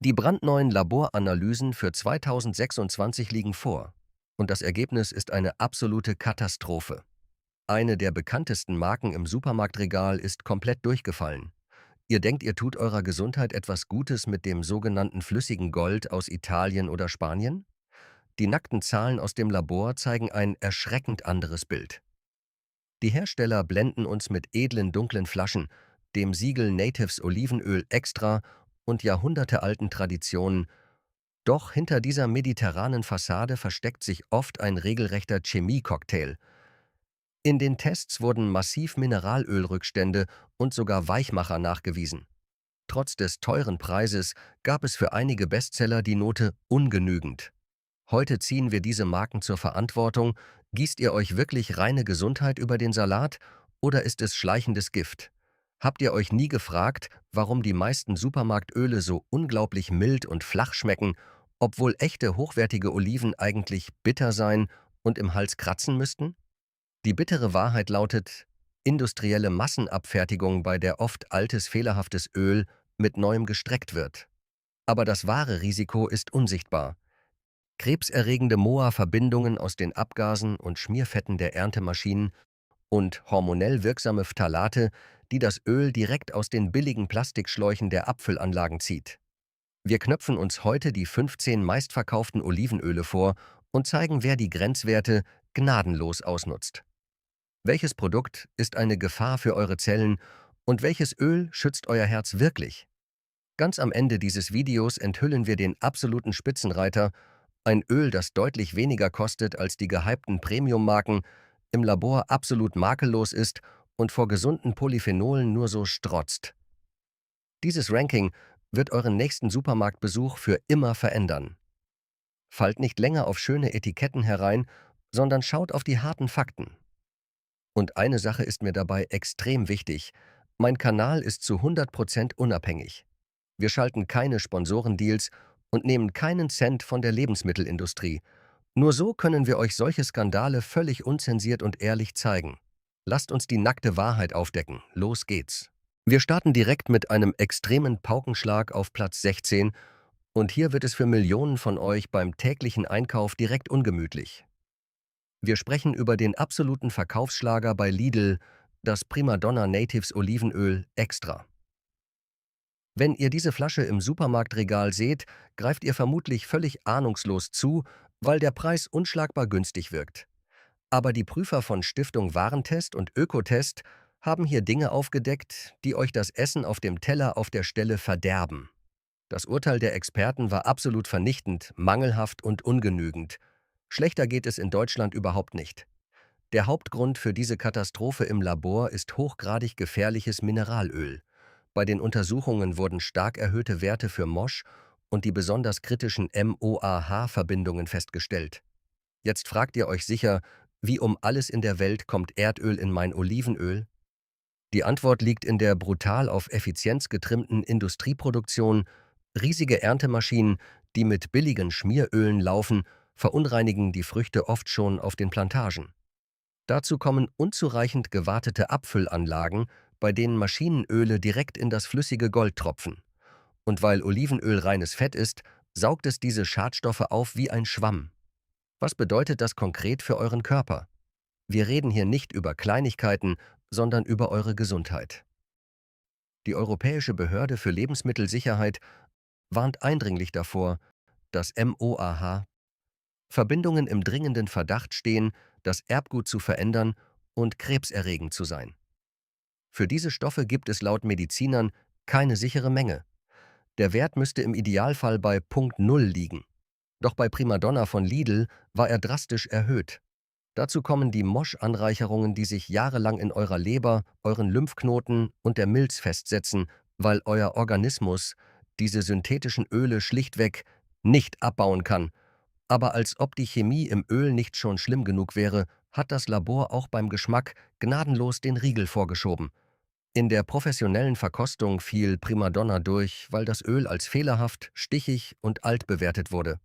Die brandneuen Laboranalysen für 2026 liegen vor. Und das Ergebnis ist eine absolute Katastrophe. Eine der bekanntesten Marken im Supermarktregal ist komplett durchgefallen. Ihr denkt, ihr tut eurer Gesundheit etwas Gutes mit dem sogenannten flüssigen Gold aus Italien oder Spanien? Die nackten Zahlen aus dem Labor zeigen ein erschreckend anderes Bild. Die Hersteller blenden uns mit edlen dunklen Flaschen, dem Siegel Natives Olivenöl Extra und jahrhundertealten Traditionen. Doch hinter dieser mediterranen Fassade versteckt sich oft ein regelrechter Chemiecocktail. In den Tests wurden massiv Mineralölrückstände und sogar Weichmacher nachgewiesen. Trotz des teuren Preises gab es für einige Bestseller die Note ungenügend. Heute ziehen wir diese Marken zur Verantwortung. Gießt ihr euch wirklich reine Gesundheit über den Salat oder ist es schleichendes Gift? Habt ihr euch nie gefragt, warum die meisten Supermarktöle so unglaublich mild und flach schmecken, obwohl echte hochwertige Oliven eigentlich bitter sein und im Hals kratzen müssten? Die bittere Wahrheit lautet industrielle Massenabfertigung, bei der oft altes, fehlerhaftes Öl mit neuem gestreckt wird. Aber das wahre Risiko ist unsichtbar. Krebserregende Moa-Verbindungen aus den Abgasen und Schmierfetten der Erntemaschinen und hormonell wirksame Phthalate, die das Öl direkt aus den billigen Plastikschläuchen der Abfüllanlagen zieht. Wir knöpfen uns heute die 15 meistverkauften Olivenöle vor und zeigen, wer die Grenzwerte gnadenlos ausnutzt. Welches Produkt ist eine Gefahr für eure Zellen und welches Öl schützt euer Herz wirklich? Ganz am Ende dieses Videos enthüllen wir den absoluten Spitzenreiter, ein Öl, das deutlich weniger kostet als die gehypten Premium-Marken, im Labor absolut makellos ist und vor gesunden Polyphenolen nur so strotzt. Dieses Ranking wird euren nächsten Supermarktbesuch für immer verändern. Fallt nicht länger auf schöne Etiketten herein, sondern schaut auf die harten Fakten. Und eine Sache ist mir dabei extrem wichtig. Mein Kanal ist zu 100% unabhängig. Wir schalten keine Sponsorendeals und nehmen keinen Cent von der Lebensmittelindustrie. Nur so können wir euch solche Skandale völlig unzensiert und ehrlich zeigen. Lasst uns die nackte Wahrheit aufdecken. Los geht's. Wir starten direkt mit einem extremen Paukenschlag auf Platz 16 und hier wird es für Millionen von euch beim täglichen Einkauf direkt ungemütlich. Wir sprechen über den absoluten Verkaufsschlager bei Lidl, das Primadonna Natives Olivenöl Extra. Wenn ihr diese Flasche im Supermarktregal seht, greift ihr vermutlich völlig ahnungslos zu, weil der Preis unschlagbar günstig wirkt. Aber die Prüfer von Stiftung Warentest und Ökotest haben hier Dinge aufgedeckt, die euch das Essen auf dem Teller auf der Stelle verderben. Das Urteil der Experten war absolut vernichtend, mangelhaft und ungenügend. Schlechter geht es in Deutschland überhaupt nicht. Der Hauptgrund für diese Katastrophe im Labor ist hochgradig gefährliches Mineralöl. Bei den Untersuchungen wurden stark erhöhte Werte für MOSH und die besonders kritischen MOAH-Verbindungen festgestellt. Jetzt fragt ihr euch sicher, wie um alles in der Welt kommt Erdöl in mein Olivenöl? Die Antwort liegt in der brutal auf Effizienz getrimmten Industrieproduktion. Riesige Erntemaschinen, die mit billigen Schmierölen laufen, verunreinigen die Früchte oft schon auf den Plantagen. Dazu kommen unzureichend gewartete Abfüllanlagen, bei denen Maschinenöle direkt in das flüssige Gold tropfen. Und weil Olivenöl reines Fett ist, saugt es diese Schadstoffe auf wie ein Schwamm. Was bedeutet das konkret für euren Körper? Wir reden hier nicht über Kleinigkeiten, sondern über eure Gesundheit. Die Europäische Behörde für Lebensmittelsicherheit warnt eindringlich davor, dass MOAH Verbindungen im dringenden Verdacht stehen, das Erbgut zu verändern und krebserregend zu sein. Für diese Stoffe gibt es laut Medizinern keine sichere Menge. Der Wert müsste im Idealfall bei Punkt Null liegen. Doch bei Primadonna von Lidl war er drastisch erhöht. Dazu kommen die MOSH-Anreicherungen, die sich jahrelang in eurer Leber, euren Lymphknoten und der Milz festsetzen, weil euer Organismus diese synthetischen Öle schlichtweg nicht abbauen kann. Aber als ob die Chemie im Öl nicht schon schlimm genug wäre, hat das Labor auch beim Geschmack gnadenlos den Riegel vorgeschoben. In der professionellen Verkostung fiel Primadonna durch, weil das Öl als fehlerhaft, stichig und alt bewertet wurde.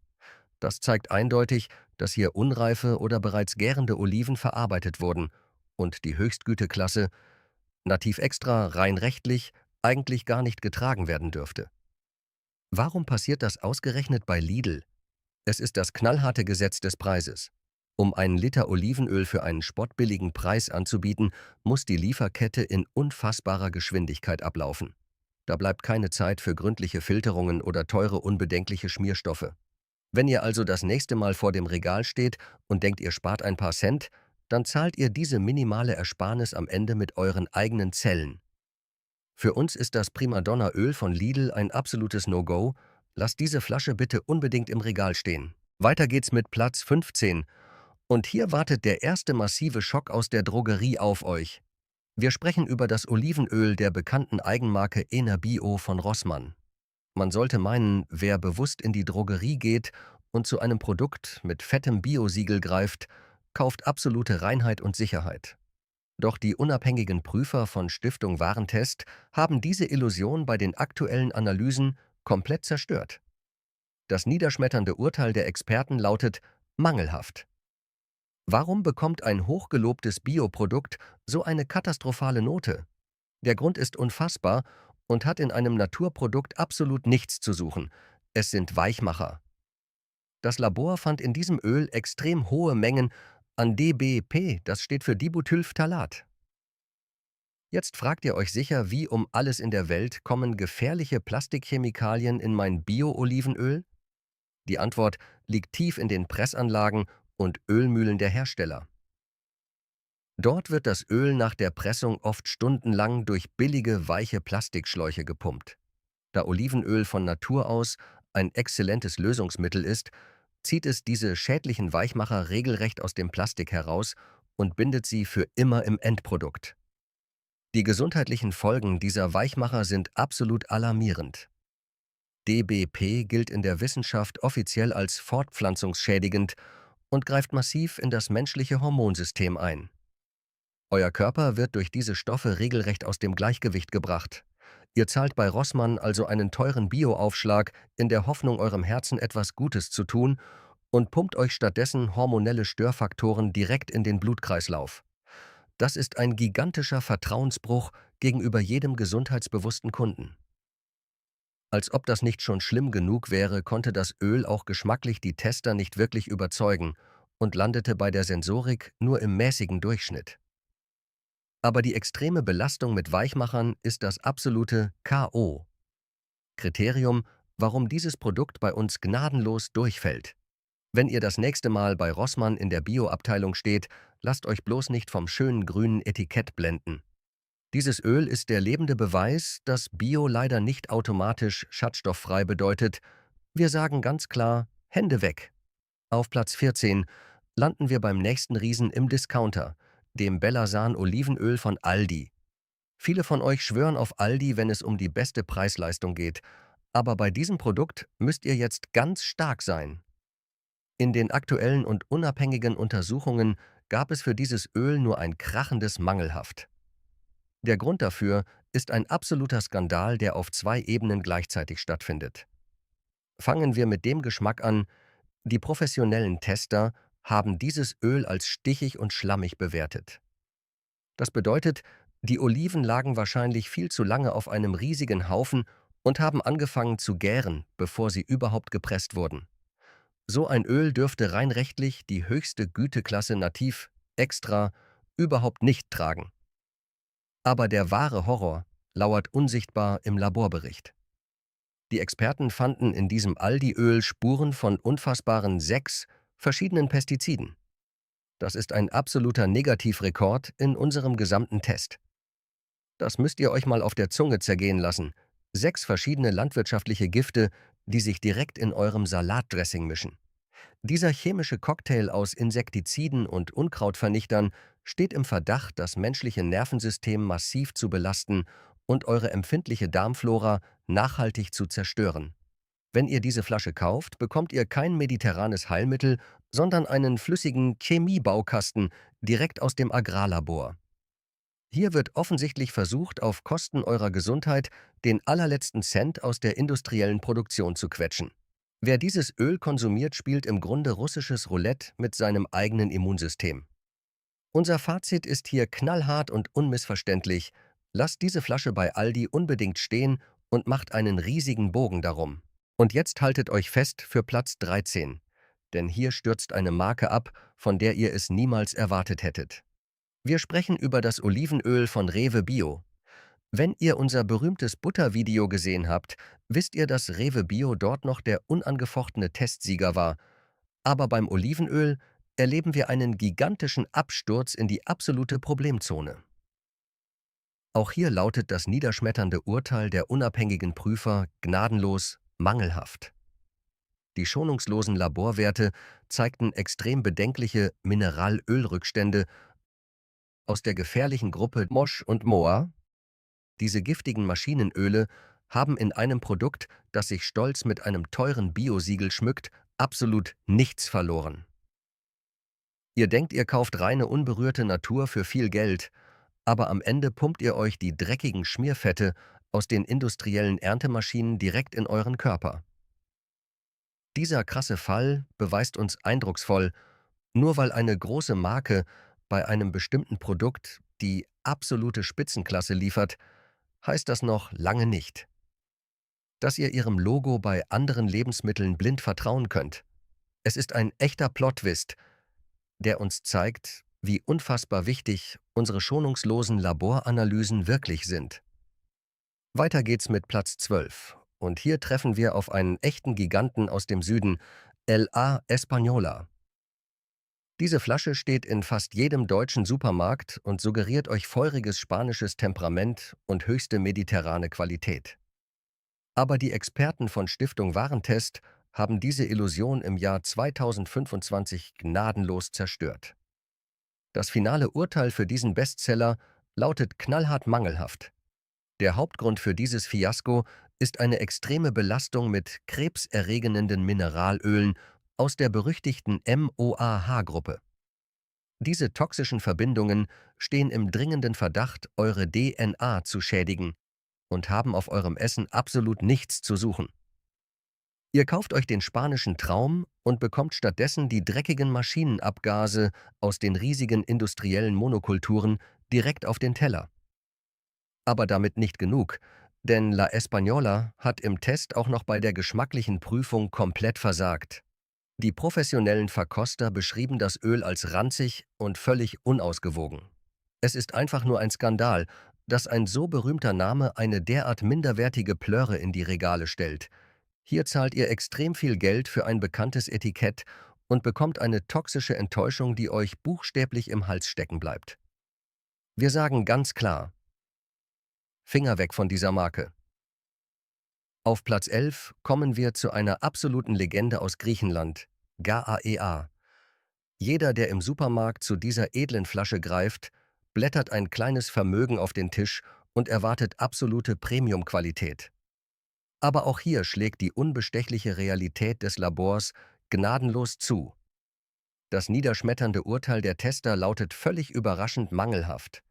Das zeigt eindeutig, dass hier unreife oder bereits gärende Oliven verarbeitet wurden und die Höchstgüteklasse, Nativ Extra rein rechtlich, eigentlich gar nicht getragen werden dürfte. Warum passiert das ausgerechnet bei Lidl? Es ist das knallharte Gesetz des Preises. Um einen Liter Olivenöl für einen spottbilligen Preis anzubieten, muss die Lieferkette in unfassbarer Geschwindigkeit ablaufen. Da bleibt keine Zeit für gründliche Filterungen oder teure unbedenkliche Schmierstoffe. Wenn ihr also das nächste Mal vor dem Regal steht und denkt, ihr spart ein paar Cent, dann zahlt ihr diese minimale Ersparnis am Ende mit euren eigenen Zellen. Für uns ist das Primadonna-Öl von Lidl ein absolutes No-Go. Lasst diese Flasche bitte unbedingt im Regal stehen. Weiter geht's mit Platz 15. Und hier wartet der erste massive Schock aus der Drogerie auf euch. Wir sprechen über das Olivenöl der bekannten Eigenmarke Enerbio von Rossmann. Man sollte meinen, wer bewusst in die Drogerie geht und zu einem Produkt mit fettem Biosiegel greift, kauft absolute Reinheit und Sicherheit. Doch die unabhängigen Prüfer von Stiftung Warentest haben diese Illusion bei den aktuellen Analysen komplett zerstört. Das niederschmetternde Urteil der Experten lautet mangelhaft. Warum bekommt ein hochgelobtes Bioprodukt so eine katastrophale Note? Der Grund ist unfassbar und hat in einem Naturprodukt absolut nichts zu suchen. Es sind Weichmacher. Das Labor fand in diesem Öl extrem hohe Mengen an DBP, das steht für Dibutylphthalat. Jetzt fragt ihr euch sicher, wie um alles in der Welt kommen gefährliche Plastikchemikalien in mein Bio-Olivenöl? Die Antwort liegt tief in den Pressanlagen und Ölmühlen der Hersteller. Dort wird das Öl nach der Pressung oft stundenlang durch billige, weiche Plastikschläuche gepumpt. Da Olivenöl von Natur aus ein exzellentes Lösungsmittel ist, zieht es diese schädlichen Weichmacher regelrecht aus dem Plastik heraus und bindet sie für immer im Endprodukt. Die gesundheitlichen Folgen dieser Weichmacher sind absolut alarmierend. DBP gilt in der Wissenschaft offiziell als fortpflanzungsschädigend und greift massiv in das menschliche Hormonsystem ein. Euer Körper wird durch diese Stoffe regelrecht aus dem Gleichgewicht gebracht. Ihr zahlt bei Rossmann also einen teuren Bioaufschlag in der Hoffnung, eurem Herzen etwas Gutes zu tun und pumpt euch stattdessen hormonelle Störfaktoren direkt in den Blutkreislauf. Das ist ein gigantischer Vertrauensbruch gegenüber jedem gesundheitsbewussten Kunden. Als ob das nicht schon schlimm genug wäre, konnte das Öl auch geschmacklich die Tester nicht wirklich überzeugen und landete bei der Sensorik nur im mäßigen Durchschnitt. Aber die extreme Belastung mit Weichmachern ist das absolute K.O. Kriterium, warum dieses Produkt bei uns gnadenlos durchfällt. Wenn ihr das nächste Mal bei Rossmann in der Bioabteilung steht, lasst euch bloß nicht vom schönen grünen Etikett blenden. Dieses Öl ist der lebende Beweis, dass Bio leider nicht automatisch schadstofffrei bedeutet. Wir sagen ganz klar, Hände weg. Auf Platz 14 landen wir beim nächsten Riesen im Discounter, dem Bellasan Olivenöl von Aldi. Viele von euch schwören auf Aldi, wenn es um die beste Preis-Leistung geht. Aber bei diesem Produkt müsst ihr jetzt ganz stark sein. In den aktuellen und unabhängigen Untersuchungen gab es für dieses Öl nur ein krachendes Mangelhaft. Der Grund dafür ist ein absoluter Skandal, der auf zwei Ebenen gleichzeitig stattfindet. Fangen wir mit dem Geschmack an: Die professionellen Tester haben dieses Öl als stichig und schlammig bewertet. Das bedeutet, die Oliven lagen wahrscheinlich viel zu lange auf einem riesigen Haufen und haben angefangen zu gären, bevor sie überhaupt gepresst wurden. So ein Öl dürfte rein rechtlich die höchste Güteklasse Nativ Extra überhaupt nicht tragen. Aber der wahre Horror lauert unsichtbar im Laborbericht. Die Experten fanden in diesem Aldi-Öl Spuren von unfassbaren 6 verschiedenen Pestiziden. Das ist ein absoluter Negativrekord in unserem gesamten Test. Das müsst ihr euch mal auf der Zunge zergehen lassen. 6 verschiedene landwirtschaftliche Gifte, die sich direkt in eurem Salatdressing mischen. Dieser chemische Cocktail aus Insektiziden und Unkrautvernichtern steht im Verdacht, das menschliche Nervensystem massiv zu belasten und eure empfindliche Darmflora nachhaltig zu zerstören. Wenn ihr diese Flasche kauft, bekommt ihr kein mediterranes Heilmittel, sondern einen flüssigen Chemiebaukasten direkt aus dem Agrarlabor. Hier wird offensichtlich versucht, auf Kosten eurer Gesundheit den allerletzten Cent aus der industriellen Produktion zu quetschen. Wer dieses Öl konsumiert, spielt im Grunde russisches Roulette mit seinem eigenen Immunsystem. Unser Fazit ist hier knallhart und unmissverständlich: Lasst diese Flasche bei Aldi unbedingt stehen und macht einen riesigen Bogen darum. Und jetzt haltet euch fest für Platz 13, denn hier stürzt eine Marke ab, von der ihr es niemals erwartet hättet. Wir sprechen über das Olivenöl von Rewe Bio. Wenn ihr unser berühmtes Buttervideo gesehen habt, wisst ihr, dass Rewe Bio dort noch der unangefochtene Testsieger war. Aber beim Olivenöl erleben wir einen gigantischen Absturz in die absolute Problemzone. Auch hier lautet das niederschmetternde Urteil der unabhängigen Prüfer gnadenlos mangelhaft. Die schonungslosen Laborwerte zeigten extrem bedenkliche Mineralölrückstände aus der gefährlichen Gruppe Mosch und Moa. Diese giftigen Maschinenöle haben in einem Produkt, das sich stolz mit einem teuren Biosiegel schmückt, absolut nichts verloren. Ihr denkt, ihr kauft reine unberührte Natur für viel Geld, aber am Ende pumpt ihr euch die dreckigen Schmierfette aus den industriellen Erntemaschinen direkt in euren Körper. Dieser krasse Fall beweist uns eindrucksvoll, nur weil eine große Marke bei einem bestimmten Produkt die absolute Spitzenklasse liefert, heißt das noch lange nicht, dass ihr ihrem Logo bei anderen Lebensmitteln blind vertrauen könnt. Es ist ein echter Plot-Twist, der uns zeigt, wie unfassbar wichtig unsere schonungslosen Laboranalysen wirklich sind. Weiter geht's mit Platz 12. Und hier treffen wir auf einen echten Giganten aus dem Süden, La Española. Diese Flasche steht in fast jedem deutschen Supermarkt und suggeriert euch feuriges spanisches Temperament und höchste mediterrane Qualität. Aber die Experten von Stiftung Warentest haben diese Illusion im Jahr 2025 gnadenlos zerstört. Das finale Urteil für diesen Bestseller lautet knallhart mangelhaft. Der Hauptgrund für dieses Fiasko ist eine extreme Belastung mit krebserregenden Mineralölen aus der berüchtigten MOAH-Gruppe. Diese toxischen Verbindungen stehen im dringenden Verdacht, eure DNA zu schädigen und haben auf eurem Essen absolut nichts zu suchen. Ihr kauft euch den spanischen Traum und bekommt stattdessen die dreckigen Maschinenabgase aus den riesigen industriellen Monokulturen direkt auf den Teller. Aber damit nicht genug, denn La Española hat im Test auch noch bei der geschmacklichen Prüfung komplett versagt. Die professionellen Verkoster beschrieben das Öl als ranzig und völlig unausgewogen. Es ist einfach nur ein Skandal, dass ein so berühmter Name eine derart minderwertige Plörre in die Regale stellt. Hier zahlt ihr extrem viel Geld für ein bekanntes Etikett und bekommt eine toxische Enttäuschung, die euch buchstäblich im Hals stecken bleibt. Wir sagen ganz klar: Finger weg von dieser Marke. Auf Platz 11 kommen wir zu einer absoluten Legende aus Griechenland, GAEA. Jeder, der im Supermarkt zu dieser edlen Flasche greift, blättert ein kleines Vermögen auf den Tisch und erwartet absolute Premium-Qualität. Aber auch hier schlägt die unbestechliche Realität des Labors gnadenlos zu. Das niederschmetternde Urteil der Tester lautet völlig überraschend mangelhaft.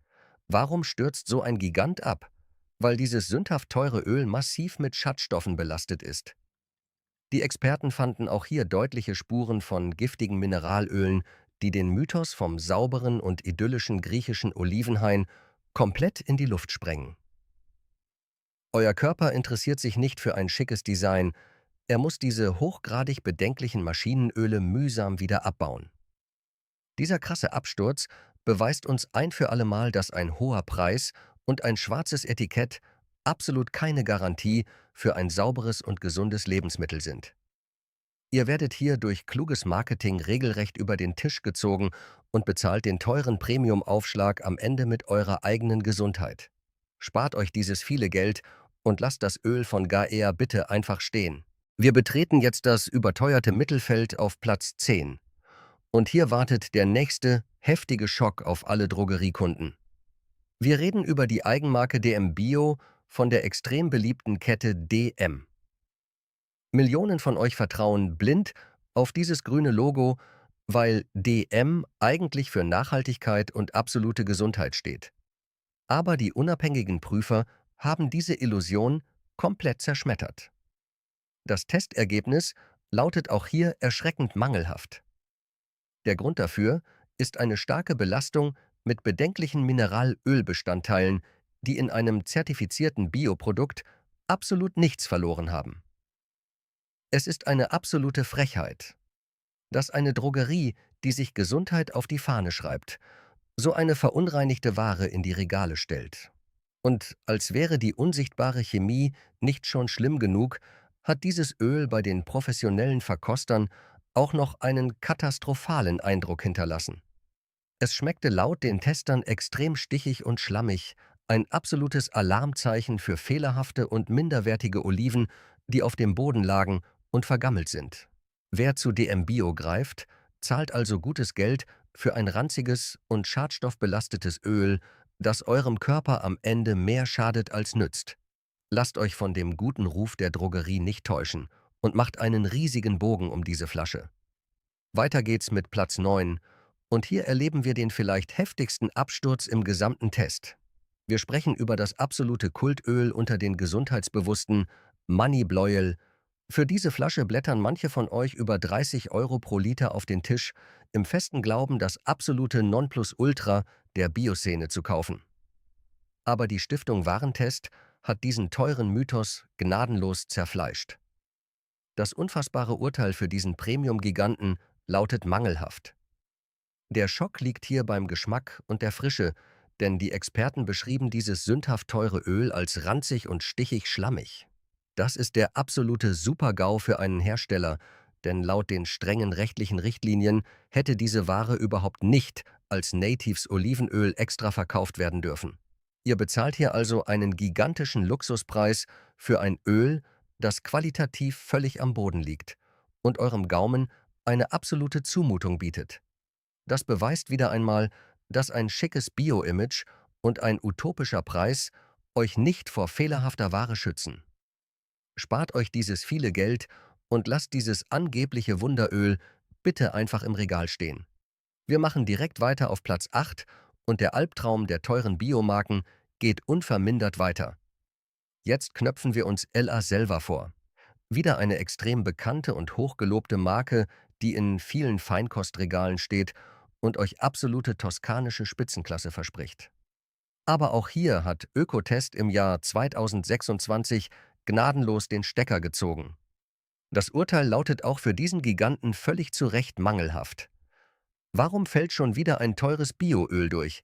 Warum stürzt so ein Gigant ab? Weil dieses sündhaft teure Öl massiv mit Schadstoffen belastet ist. Die Experten fanden auch hier deutliche Spuren von giftigen Mineralölen, die den Mythos vom sauberen und idyllischen griechischen Olivenhain komplett in die Luft sprengen. Euer Körper interessiert sich nicht für ein schickes Design, er muss diese hochgradig bedenklichen Maschinenöle mühsam wieder abbauen. Dieser krasse Absturz beweist uns ein für allemal, dass ein hoher Preis und ein schwarzes Etikett absolut keine Garantie für ein sauberes und gesundes Lebensmittel sind. Ihr werdet hier durch kluges Marketing regelrecht über den Tisch gezogen und bezahlt den teuren Premium-Aufschlag am Ende mit eurer eigenen Gesundheit. Spart euch dieses viele Geld und lasst das Öl von GAEA bitte einfach stehen. Wir betreten jetzt das überteuerte Mittelfeld auf Platz 10. Und hier wartet der nächste heftige Schock auf alle Drogeriekunden. Wir reden über die Eigenmarke DM Bio von der extrem beliebten Kette DM. Millionen von euch vertrauen blind auf dieses grüne Logo, weil DM eigentlich für Nachhaltigkeit und absolute Gesundheit steht. Aber die unabhängigen Prüfer haben diese Illusion komplett zerschmettert. Das Testergebnis lautet auch hier erschreckend mangelhaft. Der Grund dafür ist eine starke Belastung mit bedenklichen Mineralölbestandteilen, die in einem zertifizierten Bioprodukt absolut nichts verloren haben. Es ist eine absolute Frechheit, dass eine Drogerie, die sich Gesundheit auf die Fahne schreibt, so eine verunreinigte Ware in die Regale stellt. Und als wäre die unsichtbare Chemie nicht schon schlimm genug, hat dieses Öl bei den professionellen Verkostern auch noch einen katastrophalen Eindruck hinterlassen. Es schmeckte laut den Testern extrem stichig und schlammig, ein absolutes Alarmzeichen für fehlerhafte und minderwertige Oliven, die auf dem Boden lagen und vergammelt sind. Wer zu DM Bio greift, zahlt also gutes Geld für ein ranziges und schadstoffbelastetes Öl, das eurem Körper am Ende mehr schadet als nützt. Lasst euch von dem guten Ruf der Drogerie nicht täuschen und macht einen riesigen Bogen um diese Flasche. Weiter geht's mit Platz 9 und hier erleben wir den vielleicht heftigsten Absturz im gesamten Test. Wir sprechen über das absolute Kultöl unter den Gesundheitsbewussten, Moneybläuel. Für diese Flasche blättern manche von euch über 30 € pro Liter auf den Tisch, im festen Glauben, das absolute Nonplusultra der Bioszene zu kaufen. Aber die Stiftung Warentest hat diesen teuren Mythos gnadenlos zerfleischt. Das unfassbare Urteil für diesen Premium-Giganten lautet mangelhaft. Der Schock liegt hier beim Geschmack und der Frische, denn die Experten beschrieben dieses sündhaft teure Öl als ranzig und stichig schlammig. Das ist der absolute Super-GAU für einen Hersteller, denn laut den strengen rechtlichen Richtlinien hätte diese Ware überhaupt nicht als Natives Olivenöl extra verkauft werden dürfen. Ihr bezahlt hier also einen gigantischen Luxuspreis für ein Öl, das qualitativ völlig am Boden liegt und eurem Gaumen eine absolute Zumutung bietet. Das beweist wieder einmal, dass ein schickes Bio-Image und ein utopischer Preis euch nicht vor fehlerhafter Ware schützen. Spart euch dieses viele Geld und lasst dieses angebliche Wunderöl bitte einfach im Regal stehen. Wir machen direkt weiter auf Platz 8 und der Albtraum der teuren Biomarken geht unvermindert weiter. Jetzt knöpfen wir uns LA Selva vor. Wieder eine extrem bekannte und hochgelobte Marke, die in vielen Feinkostregalen steht und euch absolute toskanische Spitzenklasse verspricht. Aber auch hier hat Ökotest im Jahr 2026 gnadenlos den Stecker gezogen. Das Urteil lautet auch für diesen Giganten völlig zu Recht mangelhaft. Warum fällt schon wieder ein teures Bioöl durch?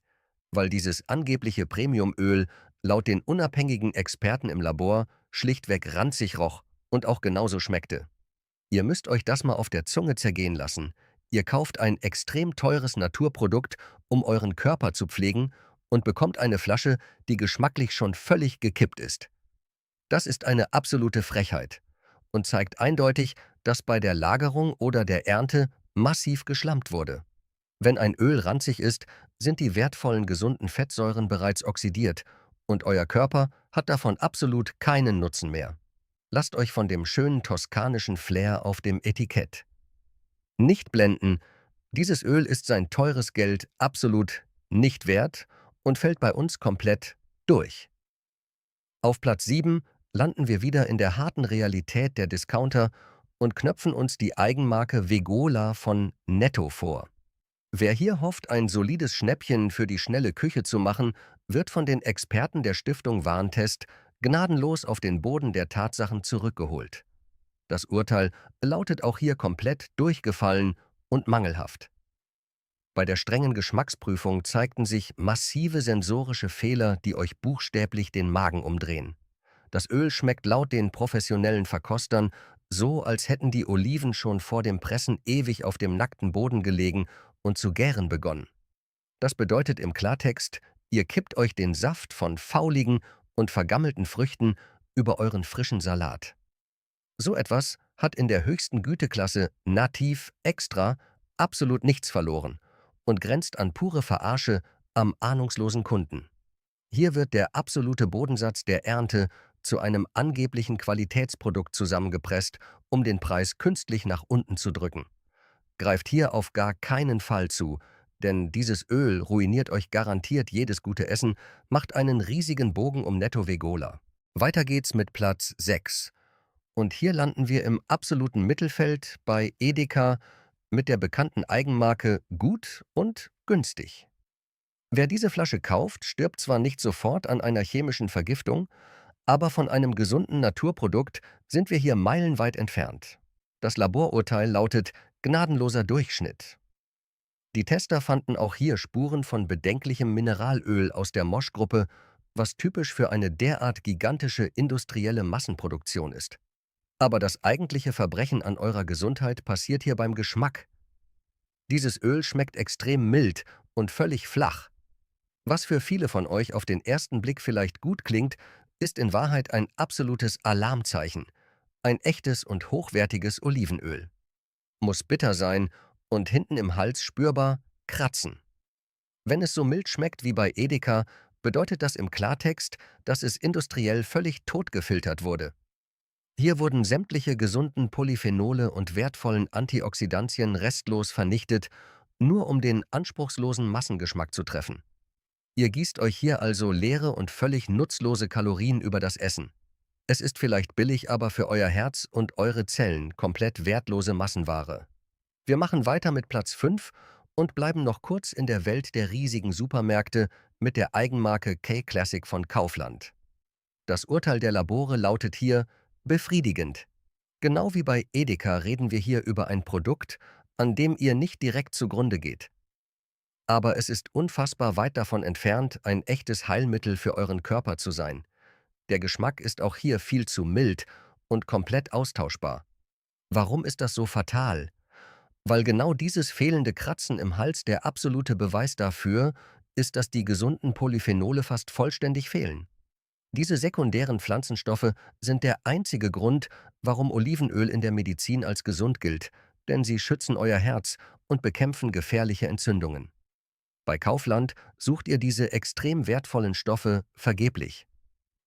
Weil dieses angebliche Premiumöl laut den unabhängigen Experten im Labor schlichtweg ranzig roch und auch genauso schmeckte. Ihr müsst euch das mal auf der Zunge zergehen lassen. Ihr kauft ein extrem teures Naturprodukt, um euren Körper zu pflegen und bekommt eine Flasche, die geschmacklich schon völlig gekippt ist. Das ist eine absolute Frechheit und zeigt eindeutig, dass bei der Lagerung oder der Ernte massiv geschlampt wurde. Wenn ein Öl ranzig ist, sind die wertvollen gesunden Fettsäuren bereits oxidiert und euer Körper hat davon absolut keinen Nutzen mehr. Lasst euch von dem schönen toskanischen Flair auf dem Etikett nicht blenden. Dieses Öl ist sein teures Geld absolut nicht wert und fällt bei uns komplett durch. Auf Platz 7 landen wir wieder in der harten Realität der Discounter und knöpfen uns die Eigenmarke Vegola von Netto vor. Wer hier hofft, ein solides Schnäppchen für die schnelle Küche zu machen, wird von den Experten der Stiftung Warentest gnadenlos auf den Boden der Tatsachen zurückgeholt. Das Urteil lautet auch hier komplett durchgefallen und mangelhaft. Bei der strengen Geschmacksprüfung zeigten sich massive sensorische Fehler, die euch buchstäblich den Magen umdrehen. Das Öl schmeckt laut den professionellen Verkostern so, als hätten die Oliven schon vor dem Pressen ewig auf dem nackten Boden gelegen und zu gären begonnen. Das bedeutet im Klartext, ihr kippt euch den Saft von fauligen und vergammelten Früchten über euren frischen Salat. So etwas hat in der höchsten Güteklasse Nativ Extra absolut nichts verloren und grenzt an pure Verarsche am ahnungslosen Kunden. Hier wird der absolute Bodensatz der Ernte zu einem angeblichen Qualitätsprodukt zusammengepresst, um den Preis künstlich nach unten zu drücken. Greift hier auf gar keinen Fall zu, denn dieses Öl ruiniert euch garantiert jedes gute Essen, macht einen riesigen Bogen um Netto Vegola. Weiter geht's mit Platz 6. Und hier landen wir im absoluten Mittelfeld bei Edeka mit der bekannten Eigenmarke Gut und günstig. Wer diese Flasche kauft, stirbt zwar nicht sofort an einer chemischen Vergiftung, Aber von einem gesunden Naturprodukt sind wir hier meilenweit entfernt. Das Laborurteil lautet gnadenloser Durchschnitt. Die Tester fanden auch hier Spuren von bedenklichem Mineralöl aus der Mosch-Gruppe, was typisch für eine derart gigantische industrielle Massenproduktion ist. Aber das eigentliche Verbrechen an eurer Gesundheit passiert hier beim Geschmack. Dieses Öl schmeckt extrem mild und völlig flach. Was für viele von euch auf den ersten Blick vielleicht gut klingt, ist in Wahrheit ein absolutes Alarmzeichen. Ein echtes und hochwertiges Olivenöl. Muss bitter sein und hinten im Hals spürbar kratzen. Wenn es so mild schmeckt wie bei Edeka, bedeutet das im Klartext, dass es industriell völlig totgefiltert wurde. Hier wurden sämtliche gesunden Polyphenole und wertvollen Antioxidantien restlos vernichtet, nur um den anspruchslosen Massengeschmack zu treffen. Ihr gießt euch hier also leere und völlig nutzlose Kalorien über das Essen. Es ist vielleicht billig, aber für euer Herz und eure Zellen komplett wertlose Massenware. Wir machen weiter mit Platz 5 und bleiben noch kurz in der Welt der riesigen Supermärkte mit der Eigenmarke K-Classic von Kaufland. Das Urteil der Labore lautet hier befriedigend. Genau wie bei Edeka reden wir hier über ein Produkt, an dem ihr nicht direkt zugrunde geht. Aber es ist unfassbar weit davon entfernt, ein echtes Heilmittel für euren Körper zu sein. Der Geschmack ist auch hier viel zu mild und komplett austauschbar. Warum ist das so fatal? Weil genau dieses fehlende Kratzen im Hals der absolute Beweis dafür ist, dass die gesunden Polyphenole fast vollständig fehlen. Diese sekundären Pflanzenstoffe sind der einzige Grund, warum Olivenöl in der Medizin als gesund gilt, denn sie schützen euer Herz und bekämpfen gefährliche Entzündungen. Bei Kaufland sucht ihr diese extrem wertvollen Stoffe vergeblich.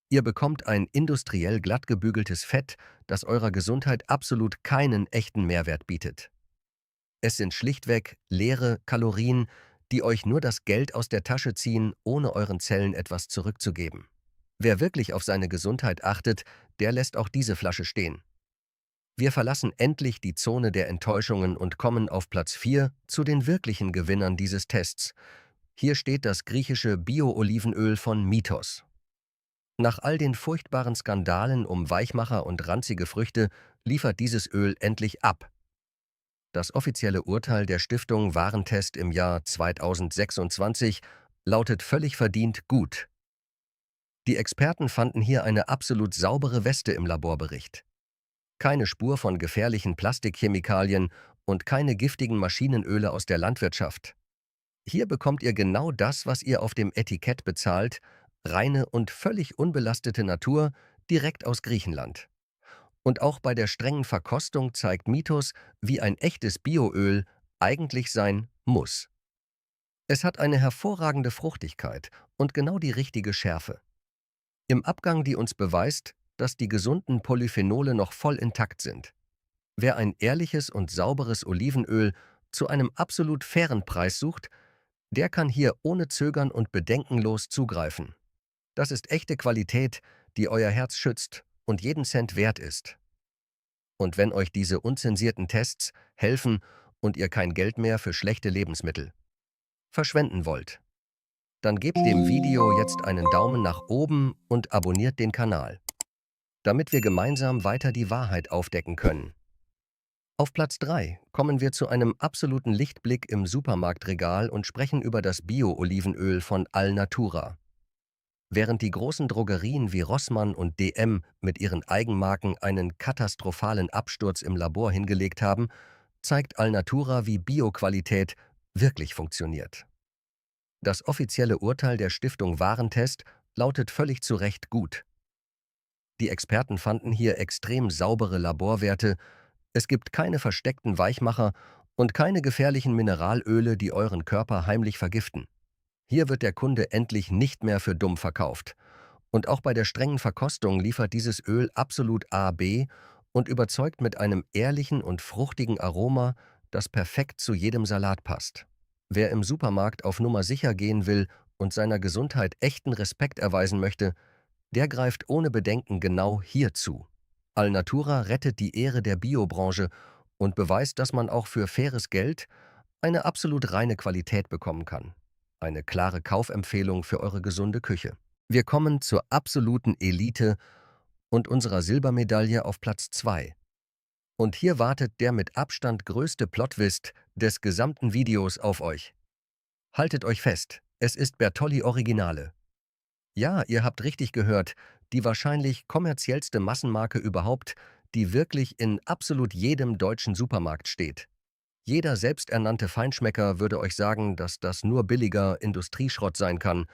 Ihr bekommt ein industriell glatt gebügeltes Fett, das eurer Gesundheit absolut keinen echten Mehrwert bietet. Es sind schlichtweg leere Kalorien, die euch nur das Geld aus der Tasche ziehen, ohne euren Zellen etwas zurückzugeben. Wer wirklich auf seine Gesundheit achtet, der lässt auch diese Flasche stehen. Wir verlassen endlich die Zone der Enttäuschungen und kommen auf Platz 4 zu den wirklichen Gewinnern dieses Tests. Hier steht das griechische Bio-Olivenöl von Mythos. Nach all den furchtbaren Skandalen um Weichmacher und ranzige Früchte liefert dieses Öl endlich ab. Das offizielle Urteil der Stiftung Warentest im Jahr 2026 lautet völlig verdient gut. Die Experten fanden hier eine absolut saubere Weste im Laborbericht. Keine Spur von gefährlichen Plastikchemikalien und keine giftigen Maschinenöle aus der Landwirtschaft. Hier bekommt ihr genau das, was ihr auf dem Etikett bezahlt, reine und völlig unbelastete Natur direkt aus Griechenland. Und auch bei der strengen Verkostung zeigt Mythos, wie ein echtes Bioöl eigentlich sein muss. Es hat eine hervorragende Fruchtigkeit und genau die richtige Schärfe. Im Abgang, die uns beweist, dass die gesunden Polyphenole noch voll intakt sind. Wer ein ehrliches und sauberes Olivenöl zu einem absolut fairen Preis sucht, der kann hier ohne Zögern und bedenkenlos zugreifen. Das ist echte Qualität, die euer Herz schützt und jeden Cent wert ist. Und wenn euch diese unzensierten Tests helfen und ihr kein Geld mehr für schlechte Lebensmittel verschwenden wollt, dann gebt dem Video jetzt einen Daumen nach oben und abonniert den Kanal, damit wir gemeinsam weiter die Wahrheit aufdecken können. Auf Platz 3 kommen wir zu einem absoluten Lichtblick im Supermarktregal und sprechen über das Bio-Olivenöl von Alnatura. Während die großen Drogerien wie Rossmann und DM mit ihren Eigenmarken einen katastrophalen Absturz im Labor hingelegt haben, zeigt Alnatura, wie Bioqualität wirklich funktioniert. Das offizielle Urteil der Stiftung Warentest lautet völlig zu Recht gut. Die Experten fanden hier extrem saubere Laborwerte, es gibt keine versteckten Weichmacher und keine gefährlichen Mineralöle, die euren Körper heimlich vergiften. Hier wird der Kunde endlich nicht mehr für dumm verkauft. Und auch bei der strengen Verkostung liefert dieses Öl absolut AB und überzeugt mit einem ehrlichen und fruchtigen Aroma, das perfekt zu jedem Salat passt. Wer im Supermarkt auf Nummer sicher gehen will und seiner Gesundheit echten Respekt erweisen möchte, der greift ohne Bedenken genau hier zu. Alnatura rettet die Ehre der Biobranche und beweist, dass man auch für faires Geld eine absolut reine Qualität bekommen kann. Eine klare Kaufempfehlung für eure gesunde Küche. Wir kommen zur absoluten Elite und unserer Silbermedaille auf Platz 2. Und hier wartet der mit Abstand größte Plot-Twist des gesamten Videos auf euch. Haltet euch fest, es ist Bertolli Originale. Ja, ihr habt richtig gehört, die wahrscheinlich kommerziellste Massenmarke überhaupt, die wirklich in absolut jedem deutschen Supermarkt steht. Jeder selbsternannte Feinschmecker würde euch sagen, dass das nur billiger Industrieschrott sein kann,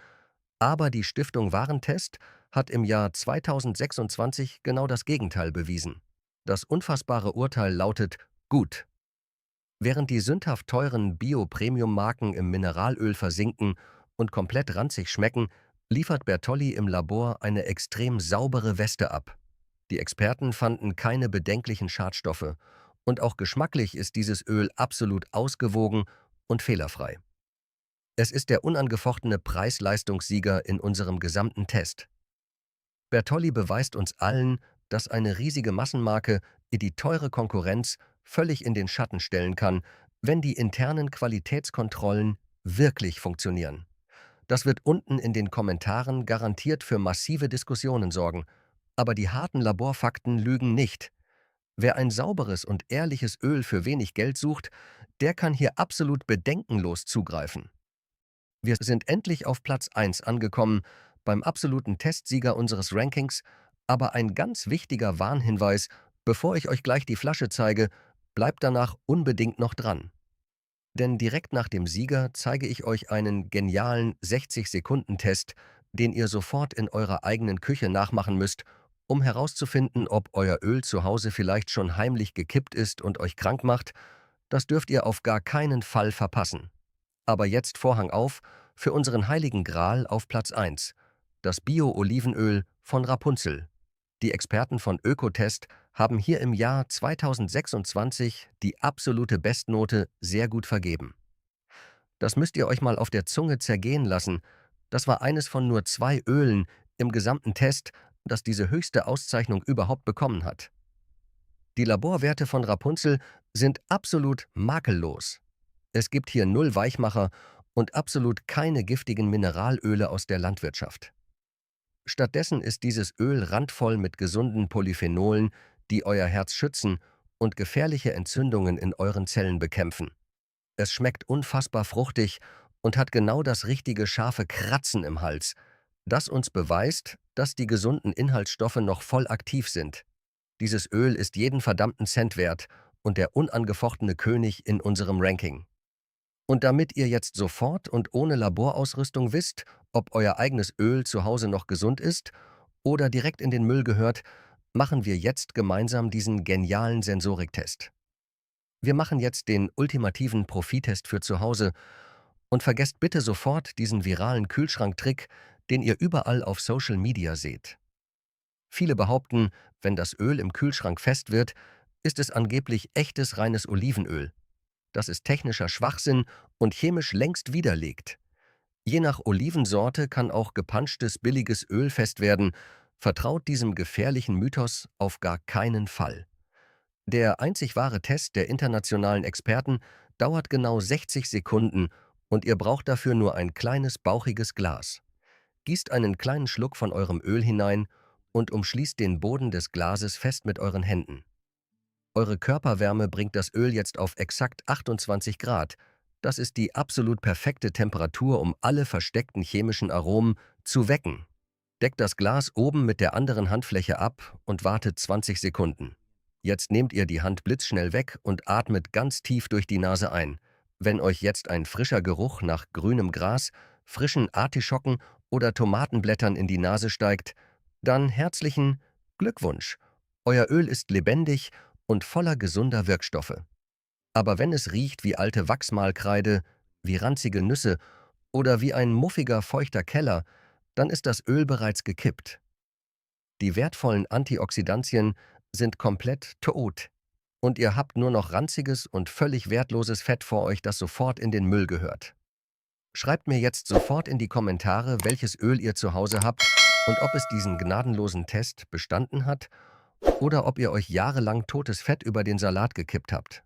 aber die Stiftung Warentest hat im Jahr 2026 genau das Gegenteil bewiesen. Das unfassbare Urteil lautet gut. Während die sündhaft teuren Bio-Premium-Marken im Mineralöl versinken und komplett ranzig schmecken, liefert Bertolli im Labor eine extrem saubere Weste ab. Die Experten fanden keine bedenklichen Schadstoffe und auch geschmacklich ist dieses Öl absolut ausgewogen und fehlerfrei. Es ist der unangefochtene Preis-Leistungssieger in unserem gesamten Test. Bertolli beweist uns allen, dass eine riesige Massenmarke die teure Konkurrenz völlig in den Schatten stellen kann, wenn die internen Qualitätskontrollen wirklich funktionieren. Das wird unten in den Kommentaren garantiert für massive Diskussionen sorgen. Aber die harten Laborfakten lügen nicht. Wer ein sauberes und ehrliches Öl für wenig Geld sucht, der kann hier absolut bedenkenlos zugreifen. Wir sind endlich auf Platz 1 angekommen, beim absoluten Testsieger unseres Rankings, aber ein ganz wichtiger Warnhinweis, bevor ich euch gleich die Flasche zeige, bleibt danach unbedingt noch dran. Denn direkt nach dem Sieger zeige ich euch einen genialen 60-Sekunden-Test, den ihr sofort in eurer eigenen Küche nachmachen müsst, um herauszufinden, ob euer Öl zu Hause vielleicht schon heimlich gekippt ist und euch krank macht. Das dürft ihr auf gar keinen Fall verpassen. Aber jetzt Vorhang auf für unseren heiligen Gral auf Platz 1, das Bio-Olivenöl von Rapunzel. Die Experten von Ökotest haben hier im Jahr 2026 die absolute Bestnote sehr gut vergeben. Das müsst ihr euch mal auf der Zunge zergehen lassen. Das war eines von nur 2 Ölen im gesamten Test, das diese höchste Auszeichnung überhaupt bekommen hat. Die Laborwerte von Rapunzel sind absolut makellos. Es gibt hier 0 Weichmacher und absolut keine giftigen Mineralöle aus der Landwirtschaft. Stattdessen ist dieses Öl randvoll mit gesunden Polyphenolen, die euer Herz schützen und gefährliche Entzündungen in euren Zellen bekämpfen. Es schmeckt unfassbar fruchtig und hat genau das richtige scharfe Kratzen im Hals, das uns beweist, dass die gesunden Inhaltsstoffe noch voll aktiv sind. Dieses Öl ist jeden verdammten Cent wert und der unangefochtene König in unserem Ranking. Und damit ihr jetzt sofort und ohne Laborausrüstung wisst, ob euer eigenes Öl zu Hause noch gesund ist oder direkt in den Müll gehört, machen wir jetzt gemeinsam diesen genialen Sensoriktest. Wir machen jetzt den ultimativen Profitest für zu Hause und vergesst bitte sofort diesen viralen Kühlschranktrick, den ihr überall auf Social Media seht. Viele behaupten, wenn das Öl im Kühlschrank fest wird, ist es angeblich echtes reines Olivenöl. Das ist technischer Schwachsinn und chemisch längst widerlegt. Je nach Olivensorte kann auch gepanschtes billiges Öl fest werden. Vertraut diesem gefährlichen Mythos auf gar keinen Fall. Der einzig wahre Test der internationalen Experten dauert genau 60 Sekunden und ihr braucht dafür nur ein kleines bauchiges Glas. Gießt einen kleinen Schluck von eurem Öl hinein und umschließt den Boden des Glases fest mit euren Händen. Eure Körperwärme bringt das Öl jetzt auf exakt 28 Grad. Das ist die absolut perfekte Temperatur, um alle versteckten chemischen Aromen zu wecken. Deckt das Glas oben mit der anderen Handfläche ab und wartet 20 Sekunden. Jetzt nehmt ihr die Hand blitzschnell weg und atmet ganz tief durch die Nase ein. Wenn euch jetzt ein frischer Geruch nach grünem Gras, frischen Artischocken oder Tomatenblättern in die Nase steigt, dann herzlichen Glückwunsch! Euer Öl ist lebendig und voller gesunder Wirkstoffe. Aber wenn es riecht wie alte Wachsmalkreide, wie ranzige Nüsse oder wie ein muffiger, feuchter Keller, dann ist das Öl bereits gekippt. Die wertvollen Antioxidantien sind komplett tot und ihr habt nur noch ranziges und völlig wertloses Fett vor euch, das sofort in den Müll gehört. Schreibt mir jetzt sofort in die Kommentare, welches Öl ihr zu Hause habt und ob es diesen gnadenlosen Test bestanden hat oder ob ihr euch jahrelang totes Fett über den Salat gekippt habt.